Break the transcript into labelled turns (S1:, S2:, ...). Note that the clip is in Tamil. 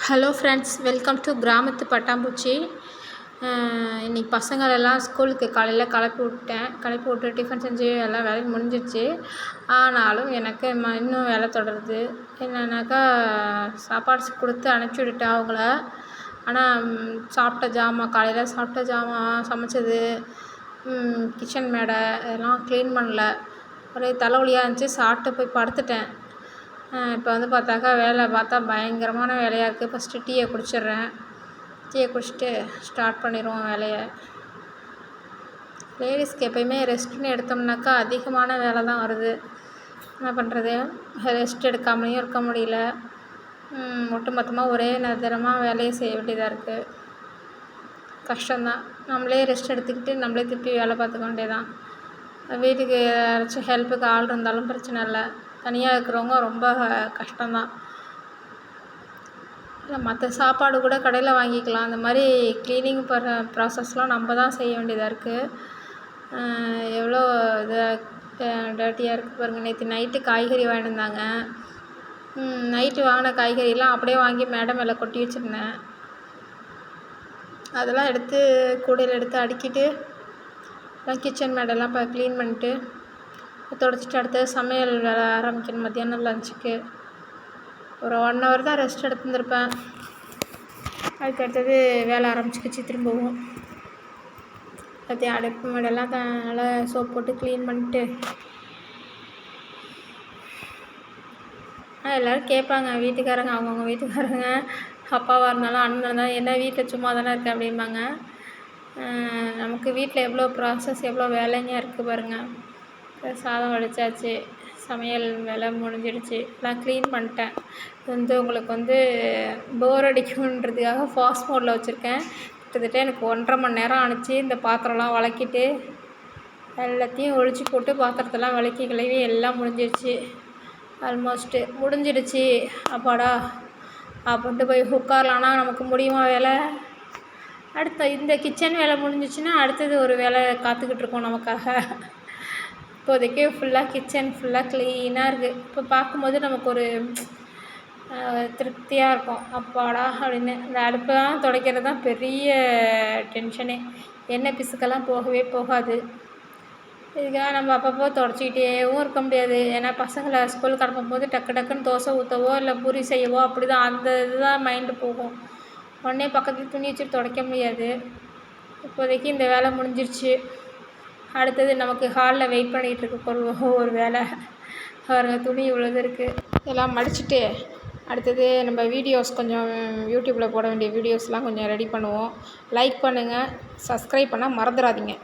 S1: ஹலோ ஃப்ரெண்ட்ஸ், வெல்கம் டு கிராமத்து பட்டாம்பூச்சி. இன்றைக்கி பசங்களெல்லாம் ஸ்கூலுக்கு காலையில் கிளப்பி விட்டு டிஃபன் செஞ்சு எல்லாம் வேலையும் முடிஞ்சிடுச்சு. ஆனாலும் எனக்கு இன்னும் வேலை தொடருது. என்னன்னாக்கா, சாப்பாடு கொடுத்து அனுப்பிச்சி விட்டுட்டேன் அவங்கள. ஆனால் காலையில் சாப்பிட்ட ஜாமான், சமைச்சது, கிச்சன் மேடை இதெல்லாம் க்ளீன் பண்ணல. ஒரே தலைவலியாக இருந்துச்சு. சாப்பிட்டு போய் படுத்துட்டேன். இப்போ வேலை பார்த்தா பயங்கரமான வேலையாக இருக்குது. ஃபஸ்ட்டு டீயை குடிச்சிடுறேன். டீயை குடிச்சிட்டு ஸ்டார்ட் பண்ணிடுவோம் வேலையை. லேடிஸ்க்கு எப்போயுமே ரெஸ்ட்டுன்னு எடுத்தோம்னாக்கா அதிகமான வேலை தான் வருது. என்ன பண்ணுறது, ரெஸ்ட் எடுக்காமலேயும் இருக்க முடியல. ஒட்டுமொத்தமாக ஒரே நேரமாக வேலையை செய்ய வேண்டியதாக இருக்குது. கஷ்டம்தான். நம்மளே ரெஸ்ட் எடுத்துக்கிட்டு நம்மளே திருப்பி வேலை பார்த்துக்க வேண்டியதான். வீட்டுக்கு யாராச்சும் ஹெல்ப்புக்கு ஆள் இருந்தாலும் பிரச்சனை இல்லை. தனியாக இருக்கிறவங்க ரொம்ப கஷ்டம்தான். இல்லை, மற்ற சாப்பாடு கூட கடையில் வாங்கிக்கலாம். அந்த மாதிரி க்ளீனிங் ப்ராசஸ்லாம் நம்ம தான் செய்ய வேண்டியதாக இருக்குது. எவ்வளோ டர்ட்டியாக இருக்குது பாருங்கள். நேற்று நைட்டு காய்கறி வாங்கிட்டு வந்தாங்க. நைட்டு வாங்கின காய்கறிலாம் அப்படியே வாங்கி மேடை மேலே கொட்டி வச்சுருந்தேன். அதெல்லாம் எடுத்து கூடையில் எடுத்து அடுக்கிட்டு கிச்சன் மேடெல்லாம் இப்போ க்ளீன் பண்ணிட்டு தொடச்சிட்டு அடுத்தது சமையல் வேலை ஆரம்பிக்கணும். மத்தியானம் லஞ்சுக்கு ஒரு 1 hour தான் ரெஸ்ட் எடுத்துருந்துருப்பேன். அதுக்கு அடுத்தது வேலை ஆரம்பிச்சிக்கிச்சு திரும்பவும். எல்லாத்தையும் அடுப்பு மேடெல்லாம் நல்லா சோப் போட்டு க்ளீன் பண்ணிட்டு எல்லோரும் கேட்பாங்க, வீட்டுக்காரங்க, அவங்கவுங்க வீட்டுக்காரங்க, அப்பாவாக இருந்தாலும் அண்ணன் இருந்தாலும், என்ன வீட்டில் சும்மா தானே இருக்கேன் அப்படிம்பாங்க. நமக்கு வீட்டில் எவ்வளோ ப்ராசஸ், எவ்வளோ வேலைங்க இருக்குது பாருங்கள். சாதம் வடித்தாச்சு, சமையல் வேலை முடிஞ்சிடுச்சு, எல்லாம் க்ளீன் பண்ணிட்டேன். உங்களுக்கு போர் அடிக்குன்றதுக்காக ஃபாஸ்ட் மோடில் வச்சுருக்கேன். கிட்டத்தட்ட எனக்கு 1.5 மணி நேரம் ஆணுச்சு. இந்த பாத்திரம்லாம் விளக்கிட்டு எல்லாத்தையும் ஒழிச்சு போட்டு பாத்திரத்தெல்லாம் விளக்கி கிளவி எல்லாம் முடிஞ்சிடுச்சு. ஆல்மோஸ்ட்டு முடிஞ்சிடுச்சு. அப்பாடா அப்படின்ட்டு போய் உட்காரலான்னா நமக்கு முடியுமா வேலை? இந்த கிச்சன் வேலை முடிஞ்சிச்சுன்னா அடுத்தது ஒரு வேலை காத்துக்கிட்டு இருக்கோம் நமக்காக. இப்போதைக்கு கிச்சன் ஃபுல்லாக க்ளீனாக இருக்குது. இப்போ பார்க்கும்போது நமக்கு ஒரு திருப்தியாக இருக்கும். அப்பாடா அப்படின்னு. இந்த அடுப்பெல்லாம் துடைக்கிறது தான் பெரிய டென்ஷனே. எண்ணெய் பிசுக்கெல்லாம் போகவே போகாது. இதுக்காக நம்ம அப்பப்போ துடைச்சிக்கிட்டேவும் இருக்க முடியாது. ஏன்னா பசங்களை ஸ்கூலுக்கு அனுப்பும்போது டக்குன்னு தோசை ஊற்றவோ இல்லை பூரி செய்யவோ அப்படி தான் அந்த இதுதான் மைண்டு போகும். உடனே பக்கத்தில் துணி வச்சுட்டு துடைக்க முடியாது. இப்போதைக்கு இந்த வேலை முடிஞ்சிருச்சு. அடுத்தது நமக்கு ஹாலில் வெயிட் பண்ணிகிட்டு இருக்க ஒரு வேலை பாருங்கள். துணி இவ்வளோது இருக்குது. இதெல்லாம் மடிச்சுட்டு அடுத்தது நம்ம வீடியோஸ் கொஞ்சம் யூடியூப்பில் போட வேண்டிய வீடியோஸ்லாம் கொஞ்சம் ரெடி பண்ணுவோம். லைக் பண்ணுங்கள், சப்ஸ்கிரைப் பண்ண மறந்துடாதீங்க.